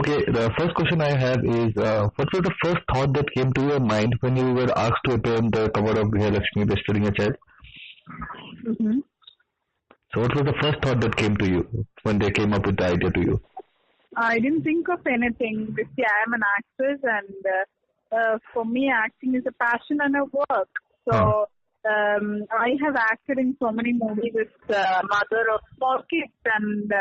Okay, the first question I have is, what was the first thought that came to your mind when you were asked to appear on the cover of Grihalakshmi breastfeeding a child? Mm-hmm. So what was the first thought that came to you when they came up with the idea to you? I didn't think of anything. See, I am an actress, and for me, acting is a passion and a work. So I have acted in so many movies with mother of small kids, and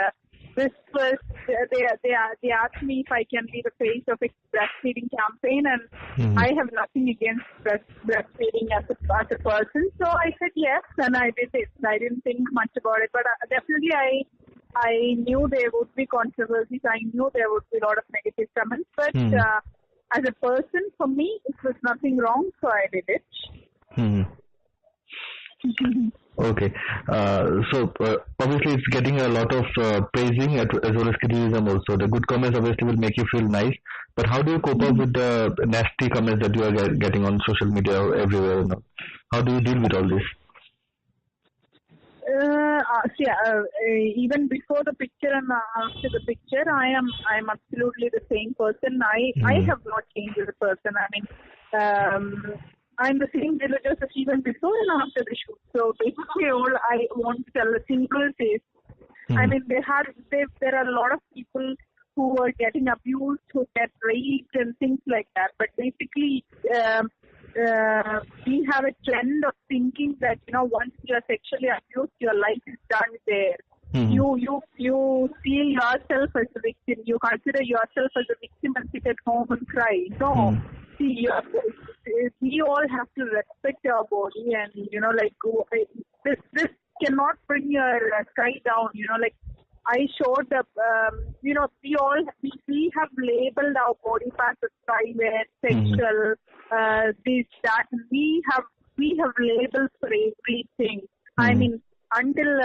this was they asked me if I can be the face of a breastfeeding campaign, and I have nothing against breastfeeding as a person. So I said yes, and I did it. I didn't think much about it, but definitely I knew there would be controversies. I knew there would be a lot of negative comments, but as a person, for me, it was nothing wrong, so I did it. Okay. So obviously it's getting a lot of praising as well as criticism also. The good comments obviously will make you feel nice, but how do you cope up with the nasty comments that you are getting on social media or everywhere? How do you deal with all this? Even before the picture and after the picture, I'm absolutely the same person. I have not changed as a person. I mean, I'm the same Gilu Joseph even before and after the shoot. So basically, all I want to tell a single is, I mean, there are a lot of people who are getting abused, who get raped and things like that. But basically, we have a trend of thinking that, once you are sexually abused, your life is done there. You feel yourself as a victim. You consider yourself as a victim and sit at home and cry. No. See, we all have to respect our body, and this cannot bring your sky down. I showed up. We have labeled our body parts as private, sexual, this, that. We have labels for everything. I mean, until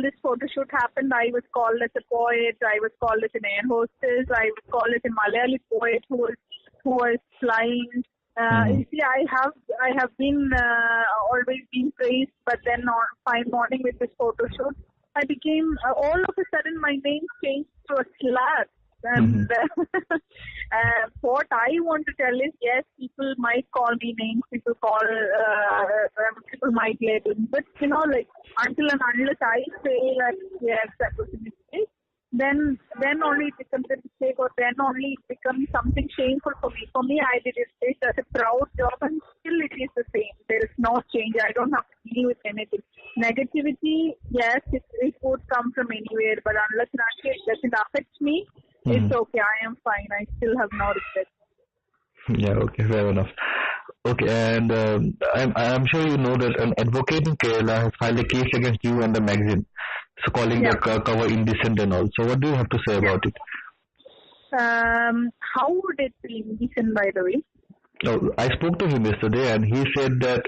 this photo shoot happened, I was called as a poet. I was called as an air hostess. I was called as a Malayali poet who was flying. You see, I have been always been praised, but then on fine morning with this photo shoot, I became all of a sudden my name changed to a slur. And what I want to tell is, yes, people might call me names, people might label me, but until and unless I say that yes, that was a mistake, then only it becomes a mistake, or then only it becomes something shameful for me. For me, I did it as a proud job, and still it is the same. There is no change. I don't have to deal with anything. Negativity, yes, it would come from anywhere, but unless it doesn't affect me, it's okay. I am fine. I still have no regrets. Yeah, okay, fair enough. Okay, and I'm sure you know that an advocate in Kerala has filed a case against you and the magazine, so calling the cover indecent and all. So what do you have to say about it? How would it be indecent, by the way? No, I spoke to him yesterday, and he said that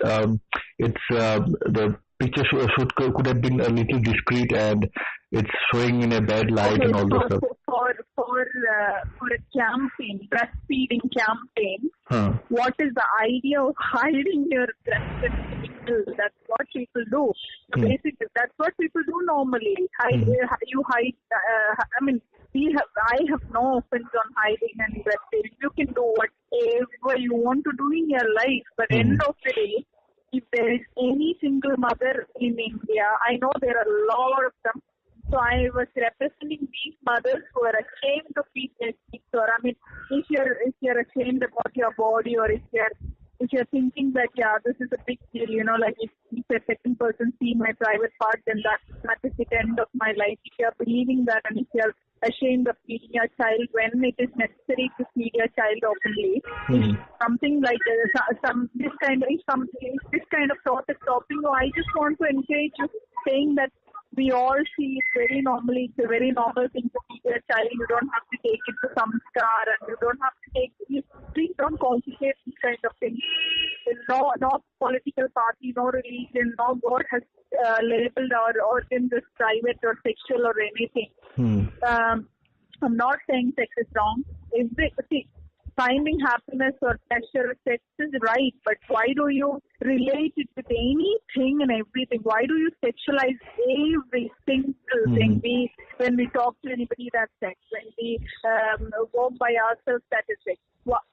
it's the picture shoot could have been a little discreet, and it's showing in a bad light and all this stuff. For a campaign, breastfeeding campaign, what is the idea of hiding your breast? That's what people do. So basically, that's what people do normally. You hide. I have no offense on hiding and breastfeeding. You can do whatever you want to do in your life, but end of the day, if there is any single mother in India, I know there are a lot of them. So I was representing these mothers who are ashamed to feed their kids. Or if you're ashamed about your body, or if you're thinking that this is a big deal, if a second person see my private part, then that is the end of my life. If you're believing that, and if you're ashamed of feeding your child when it is necessary to feed your child openly, if something like this kind of thought is stopping you, I just want to encourage you, saying that we all see it very normally. It's a very normal thing to feed your child. You don't have to take it to some scar, and you don't have to please don't complicate these kind of things. No political party, no religion, no God has labeled our organs as private or sexual or anything. I'm not saying sex is wrong. finding happiness or pleasure, sex is right, but why do you relate it with anything and everything? Why do you sexualize every single thing? When we talk to anybody, that's sex. When we walk by ourselves, that is sex.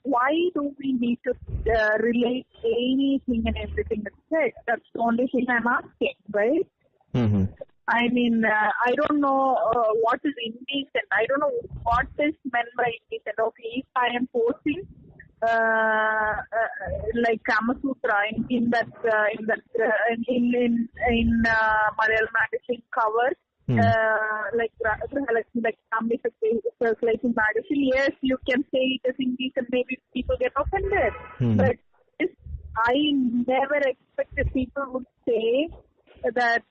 Why do we need to relate anything and everything with sex? That's the only thing I'm asking, right? Mm-hmm. I mean, I don't know what is indecent. I don't know what is meant by indecent. Okay, if I am posting like Kama Sutra in Malayalam magazine cover, like Grihalakshmi, like family circulating magazine. Yes, you can say it is indecent. Maybe people get offended, but I never expected people would say that,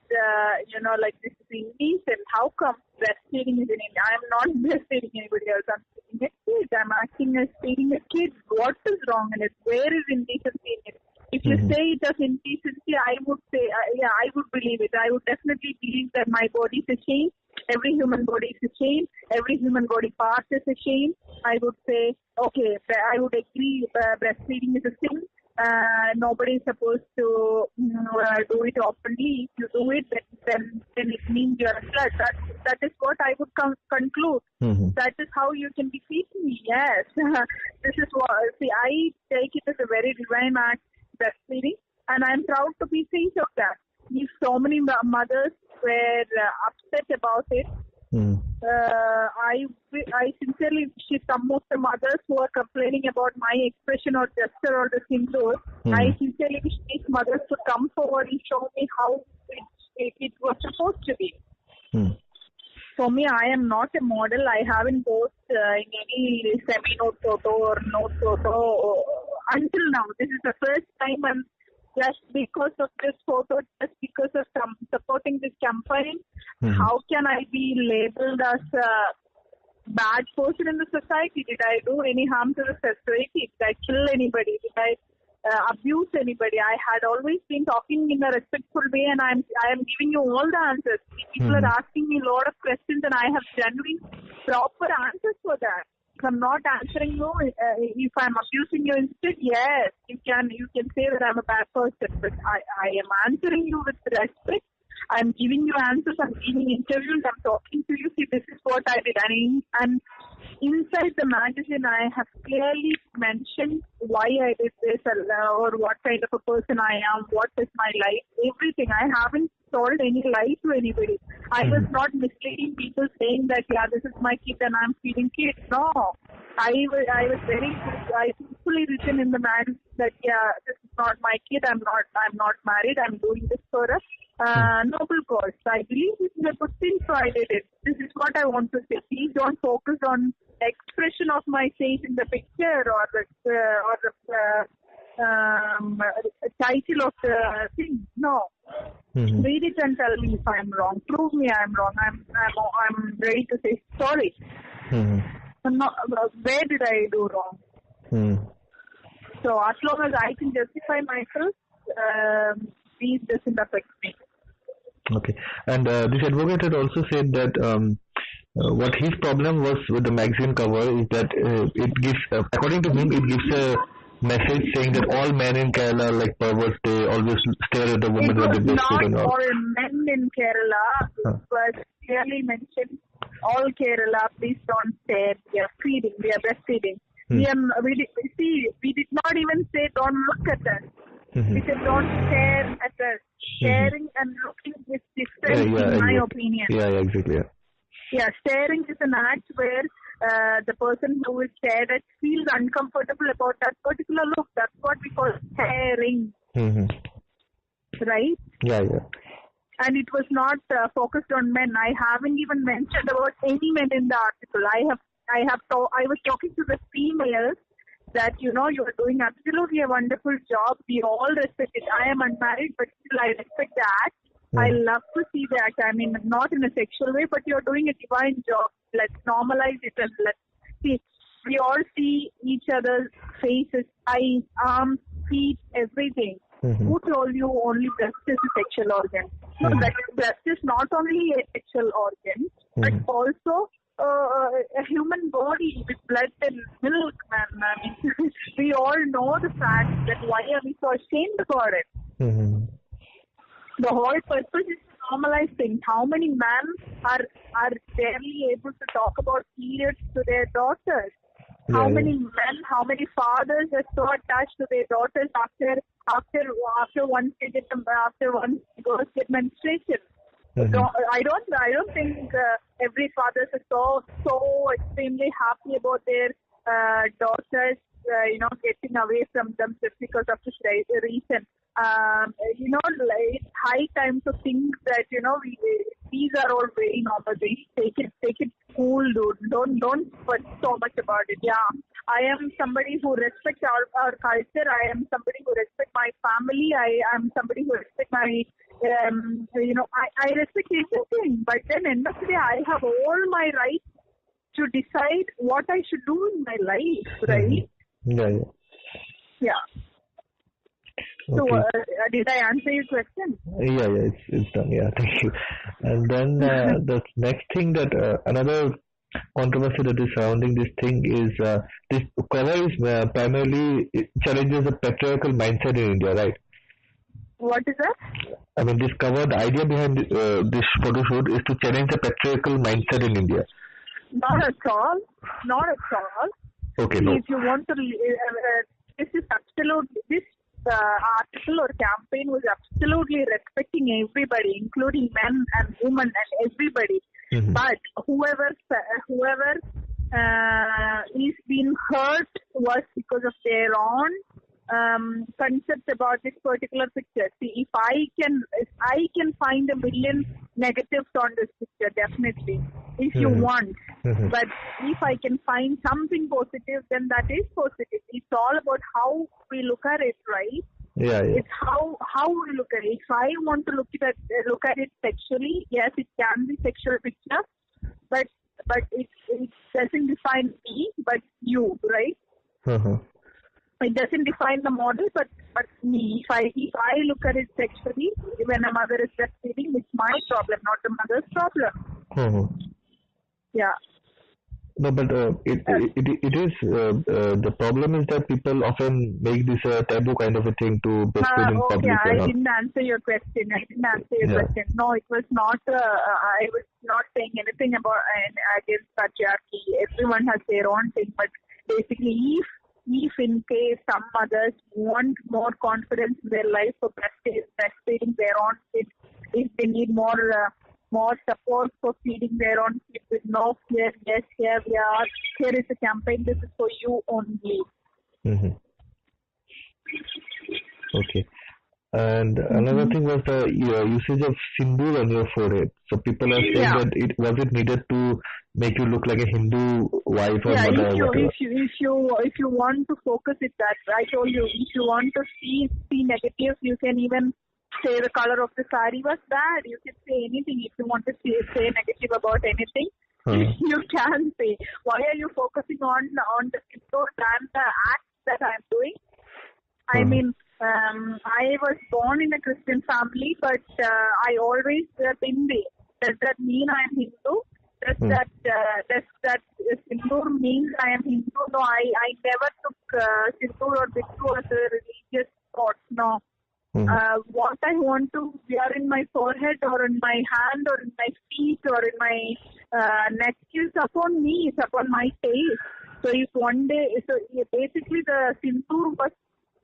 like this is indecent. How come breastfeeding is in India? I'm not breastfeeding anybody else. I'm feeding a kid. I'm acting as feeding a kid. What is wrong in it? Where is indecency in it? If you say it as indecency, I would say, I would believe it. I would definitely believe that my body is a chain. Every human body is a chain. Every human body part is a chain. I would say, okay, I would agree breastfeeding is a sin. Nobody is supposed to do it openly. If you do it, then it means you are a slut. That is what I would conclude. That is how you can be teaching me. Yes. This is what, I take it as a very divine act, breastfeeding, and I'm proud to be saint of that. If so many mothers were upset about it, I sincerely wish some of the mothers who are complaining about my expression or gesture or the symbol, I sincerely wish these mothers to come forward and show me how it was supposed to be. For me, I am not a model. I haven't posed in any semi-nude photo or nude photo until now. This is the first time, and just because of this photo, just because of supporting this campaign, how can I be labeled as a bad person in the society? Did I do any harm to the society? Did I kill anybody? Did I abuse anybody? I had always been talking in a respectful way, and I am giving you all the answers. People are asking me a lot of questions, and I have genuine, proper answers for that. If I'm not answering you, if I'm abusing you instead, yes, you can say that I'm a bad person, but I am answering you with respect. I'm giving you answers, I'm giving interviews, I'm talking to you. See, this is what I did. And inside the magazine, I have clearly mentioned why I did this or what kind of a person I am, what is my life, everything. I haven't told any lie to anybody. I was not misleading people saying that, this is my kid and I'm feeding kids. No. I was very good. I fully written in the magazine that, this is not my kid. I'm not married. I'm doing this for a noble cause. I believe this is a good thing, so I did it. This is what I want to say. Please don't focus on expression of my face in the picture or the title of the thing. No. Read it and tell me if I'm wrong. Prove me I'm wrong. I'm ready to say sorry. Where did I do wrong? So as long as I can justify myself, please doesn't affect me. Okay. And this advocate had also said that what his problem was with the magazine cover is that it gives, according to him, it gives a message saying that all men in Kerala are like perverts. They always stare at the woman with the breastfeed and all. It was not all men in Kerala. It was clearly mentioned, all Kerala, please don't stare. We are feeding. We are breastfeeding. We did not even say don't look at us. We said don't stare at us. Staring and looking is different in my opinion. Yeah, exactly. Yeah, staring is an act where the person who is stared at feels uncomfortable about that particular look. That's what we call staring. Right? Yeah. And it was not focused on men. I haven't even mentioned about any men in the article. I was talking to the females that, you are doing absolutely a wonderful job. We all respect it. I am unmarried, but still I respect the act. I love to see the act. I mean, not in a sexual way, but you're doing a divine job. Let's normalize it and let's see. We all see each other's faces, eyes, arms, feet, everything. Who told you only breast is a sexual organ? No, breast is not only a sexual organ, but also a human body with blood and milk, man. I mean, we all know the fact that why are we so ashamed about it? Mm-hmm. The whole purpose is to normalize things. How many men are barely able to talk about periods to their daughters? How many men, how many fathers are so attached to their daughters after one girls get menstruation? Mm-hmm. So, I don't think every father is so extremely happy about their daughters, getting away from them just because of this reason. It's high time to think that these are all very normal things. Take it cool, dude. Don't sweat so much about it. Yeah, I am somebody who respects our culture. I am somebody who respects my family. I am somebody who respects my I respect everything. But then end of the day, I have all my rights to decide what I should do in my life, right? Mm-hmm. Yeah. So, Okay. did I answer your question? Yeah, it's done. Yeah, thank you. And then the next thing that another controversy that is surrounding this thing is this cover is primarily it challenges the patriarchal mindset in India, right? What is that? I mean, this cover, the idea behind this photo shoot is to challenge the patriarchal mindset in India. Not at all. Not at all. Okay, See, no. if you want to, this is absolutely, this article or campaign was absolutely respecting everybody, including men and women and everybody. Mm-hmm. But whoever is being hurt was because of their own concept about this particular picture. See, if I can find a million negatives on this picture, definitely, if you want. Mm-hmm. But if I can find something positive, then that is positive. It's all about how we look at it, right? Yeah. It's how we look at it. If I want to look at it sexually, yes, it can be sexual picture, but it doesn't define me, but you, right? Uh-huh. It doesn't define the model, but me. If I look at it sexually, when a mother is breastfeeding, it's my problem, not the mother's problem. Uh-huh. Yeah. No, but it is the problem is that people often make this a taboo kind of a thing to breastfeed in public. I didn't answer your question. No, it was not. I was not saying anything about against patriarchy. Everyone has their own thing, but basically, if in case some mothers want more confidence in their life for breastfeeding their own kids, if they need more support for feeding their own kids with no fear, yes, here we are. Here is a campaign. This is for you only. Mm-hmm. Okay. And another thing was the usage of sindoor on your forehead. So people are saying that it needed to make you look like a Hindu wife or mother or whatever. If you want to focus it that, I told you, if you want to see negatives, you can even say the color of the sari was bad. You can say anything. If you want to say negative about anything, you can say. Why are you focusing on the sindoor than the act that I'm doing? I mean, I was born in a Christian family, but I always wear bindi. Does that mean I am Hindu? Does that sindoor means I am Hindu? No, I never took sindoor or bindu as a religious thought. No. What I want to wear in my forehead or in my hand or in my feet or in my neck is upon me, it's upon my face. So if one day, basically the sindoor was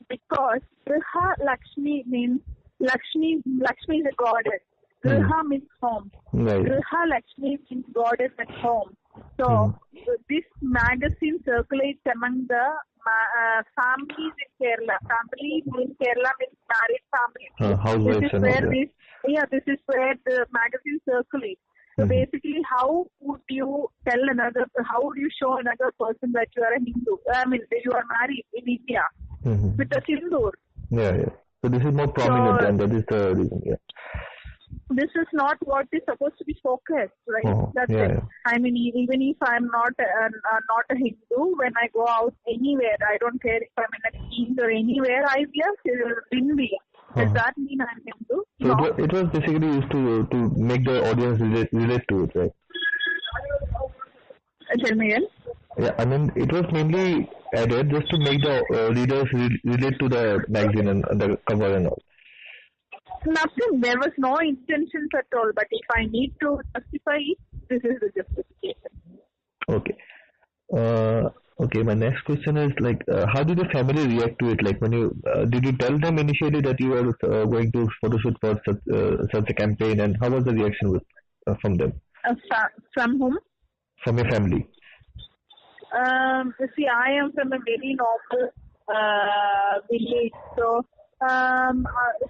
because Grihalakshmi means Lakshmi is a goddess. Griha means home. Right. Grihalakshmi means goddess at home. So this magazine circulates among the families in Kerala. Family in Kerala means married family. This is where the magazine circulates. So basically, how would you show another person that you are a Hindu? I mean, you are married in India with a sindoor. Yeah. So this is more prominent, and that is the reason. Yeah. This is not what is supposed to be focused, right? That's it. Yeah. I mean, even if I'm not a Hindu, when I go out anywhere, I don't care if I'm in a jeans or anywhere, I wear bindi. Does that mean I'm Hindu? So no. It was basically used to make the audience relate to it, right? Tell me again. Yeah, I mean, it was mainly added just to make the readers relate to the magazine and the cover and all. Nothing. There was no intentions at all. But if I need to justify it, this is the justification. Okay. Okay. My next question is how did the family react to it? Like when you did you tell them initially that you were going to photoshoot for such a campaign, and how was the reaction from them? From whom? From your family. See, I am from a very normal village, so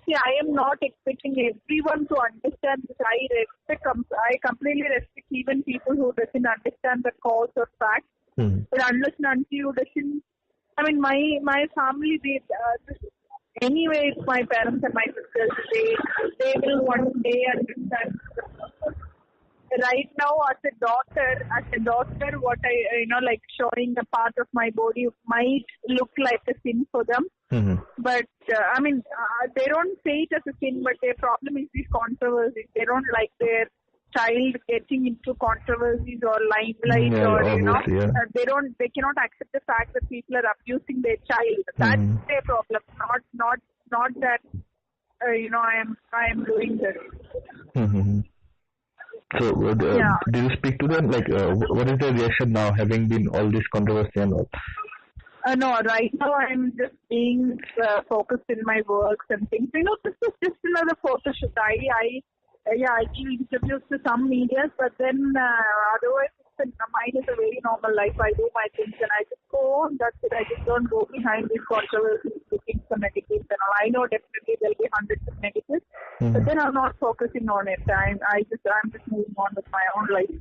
see, I am not expecting everyone to understand this. I completely respect even people who doesn't understand the cause or fact. But unless and until you doesn't, I mean, my family, anyway, it's my parents and my sisters. They will one day understand. Right now, as a daughter, what I showing a part of my body might look like a sin for them. But I mean, they don't say it as a sin, but their problem is these controversies. They don't like their child getting into controversies or limelight, they cannot accept the fact that people are abusing their child. That's their problem, not that I am doing this. So, did you speak to them? What is their reaction now, having been all this controversy and all? No, right now I'm just being focused in my works and things. This is just another photo shoot. I give interviews to some media, but then otherwise, mine is a very normal life. I do my things and I just go on. That's it. I just don't go behind these controversies looking for negatives and all. I know definitely there'll be hundreds of negatives, but then I'm not focusing on it. I'm just moving on with my own life.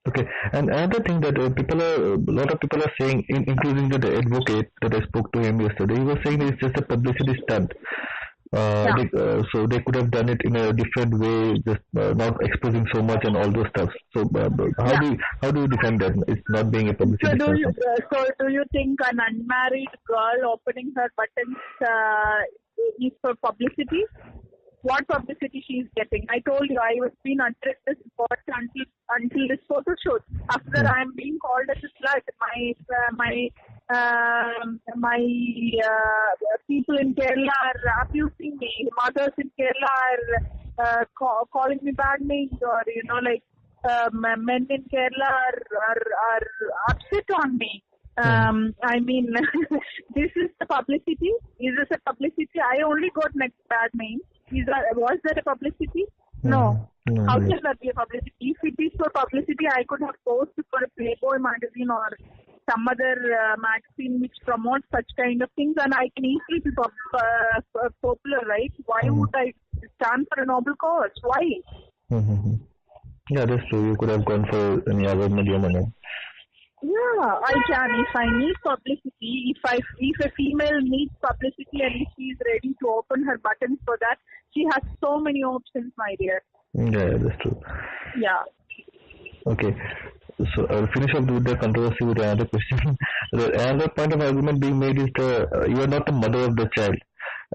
Okay, and another thing that a lot of people are saying, including the advocate that I spoke to him yesterday, he was saying it's just a publicity stunt. So they could have done it in a different way, just not exposing so much and all those stuff. So how do you defend that? It's not being a publicity stunt. So do you think an unmarried girl opening her buttons is for publicity? What publicity she is getting? I told you I was being under this spot until this photo shoot. After I am being called as a slut, my people in Kerala are abusing me. Mothers in Kerala are calling me bad names, or men in Kerala are upset on me. I mean, this is the publicity. Is this a publicity? I only got bad names. Was that a publicity? No. How can that be a publicity? If it is for publicity, I could have posted for a Playboy magazine or some other magazine which promotes such kind of things, and I can easily be popular, right? Why would I stand for a noble cause? Why? Yeah, that's true. You could have gone for any other medium or no. Yeah, I can. If I need publicity, if a female needs publicity and if she is ready to open her buttons for that, she has so many options, my dear. Yeah, that's true. Yeah. Okay. So I'll finish up with the controversy with another question. Another point of argument being made is you are not the mother of the child.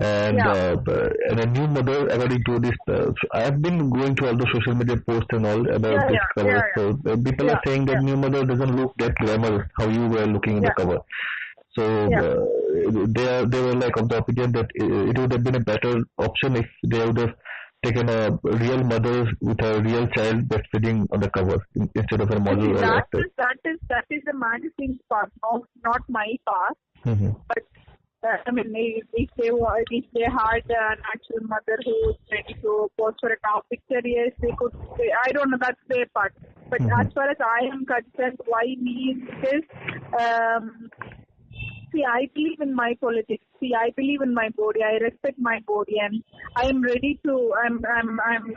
And a new mother, according to this, I have been going through all the social media posts and all about this cover. So people are saying that new mother doesn't look that glamorous how you were looking in the cover. So they were like of the opinion that it would have been a better option if they would have taken a real mother with a real child breastfeeding on the cover instead of a model. That is the magazine's part, not my part. But I mean, if they had an actual mother who was ready to post for a top picture, yes, they could. I don't know, that's their part. But as far as I am concerned, why me is because see, I believe in my politics. See, I believe in my body. I respect my body, and I am ready to. I'm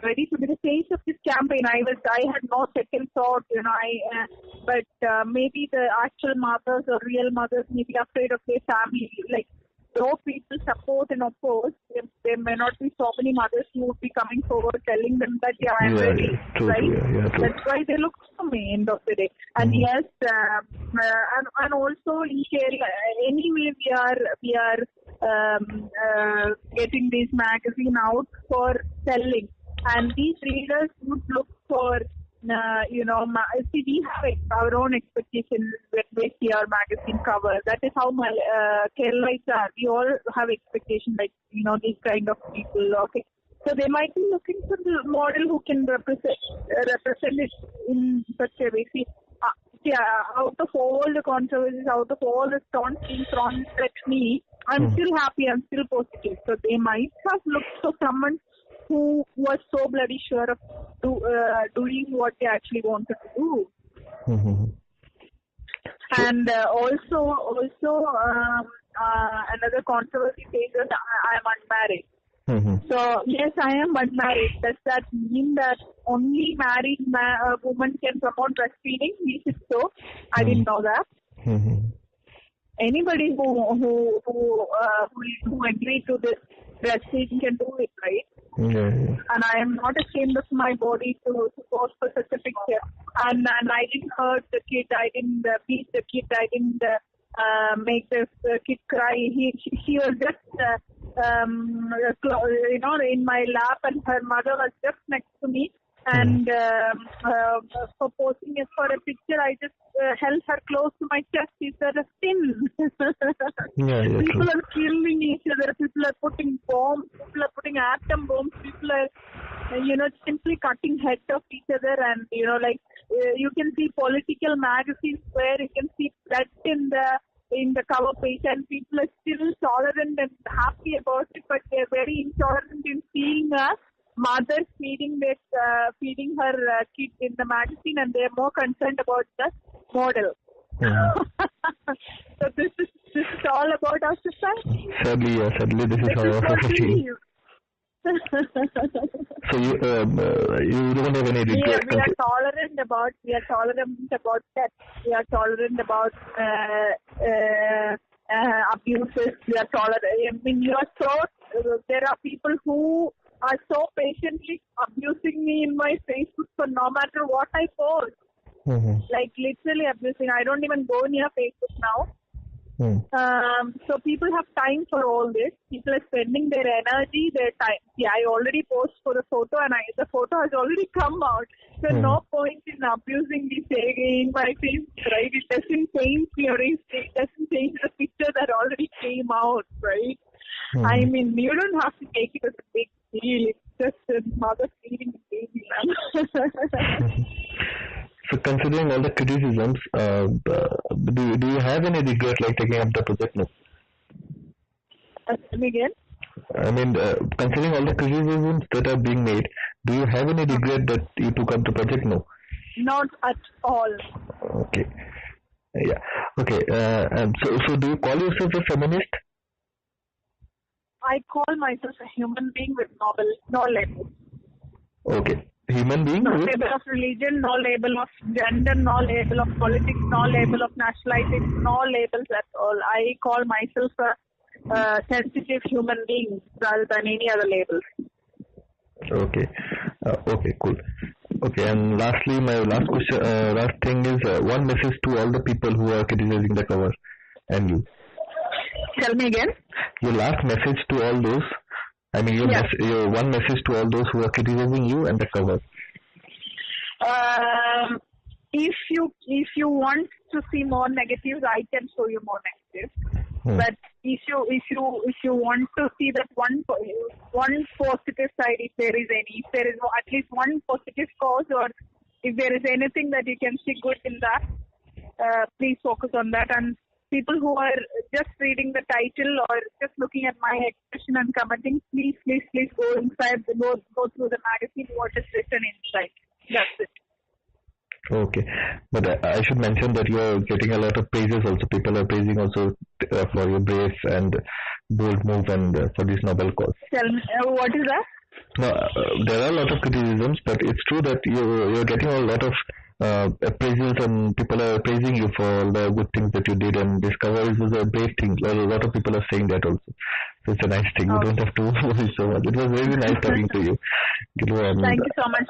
ready to be the face of this campaign. I had no second thought, but maybe the actual mothers or real mothers may be afraid of their family. Like, though people support and oppose, there may not be so many mothers who would be coming forward telling them that I'm ready, right? That's why they look for me end of the day. And yes, and also in Kerala, anyway we are getting this magazine out for selling, and these readers would look for see, we have our own expectations when we see our magazine cover. That is how my Keralites are. We all have expectations, like, these kind of people. Okay, so they might be looking for the model who can represent it in such a way. See, out of all the controversies, out of all the stones being thrown at me, I'm still happy. I'm still positive. So they might have looked for someone who was so bloody sure of doing what they actually wanted to do. Mm-hmm. And also, another controversy says that I am unmarried. Mm-hmm. So, yes, I am unmarried. Does that mean that only married women can promote breastfeeding? Is it so? I didn't know that. Mm-hmm. Anybody who agreed to this breastfeeding can do it, right? Yeah. And I am not ashamed of my body to post for such a picture. And I didn't hurt the kid. I didn't beat the kid. I didn't make the kid cry. She was just in my lap, and her mother was just next to me. And for posting it for a picture, I just held her close to my chest. Is that a sin? People are killing each other. People are putting bombs. People are putting atom bombs. People are, simply cutting heads of each other. And, you can see political magazines where you can see blood in the cover page, and people are still tolerant and happy about it, but they're very intolerant in seeing mothers feeding her kid in the magazine, and they're more concerned about the model. So this is all about our society. Sadly, this is how our society is. So you don't have any regret? We are tolerant about that. We are tolerant about abuses. We are tolerant. There are people who are so patiently abusing me in my Facebook for no matter what I post. Mm-hmm. Like literally abusing. I don't even go near Facebook now. So people have time for all this. People are spending their energy, their time. See, I already post for the photo, and the photo has already come out. So no point in abusing this in my face, right? It doesn't change it doesn't change the picture that already came out, right? I mean, you don't have to take it as a big deal. It's just a mother feeding a baby. So considering all the criticisms, do you have any regret like taking up the project now? Again? I mean, considering all the criticisms that are being made, do you have any regret that you took up the project now? Not at all. Okay. Yeah. Okay. So do you call yourself a feminist? I call myself a human being with no label. Okay. Human being? No label of religion, no label of gender, no label of politics, no label of nationality, no labels at all. I call myself a sensitive human being rather than any other labels. Okay. Okay, cool. Okay, and lastly, my last question, last thing is one message to all the people who are criticizing the cover and you. Tell me again. Your last message to all those. I mean, your one message to all those who are criticizing you and the cover. If you want to see more negatives, I can show you more negatives. But if you want to see that one positive side, if there is at least one positive cause, or if there is anything that you can see good in that, please focus on that. And people who are just reading the title or just looking at my expression and commenting, please go inside, go through the magazine, what is written inside. That's it. Okay, but I should mention that you are getting a lot of praises also. People are praising also for your brave and bold move and for this Nobel cause. Tell me, what is that? There are a lot of criticisms, but it's true that you're getting a lot of praises, and people are praising you for all the good things that you did, and this cover was a brave thing. A lot of people are saying that also. So it's a nice thing. You don't have to worry so much. It was very nice talking to you. Thank you so much.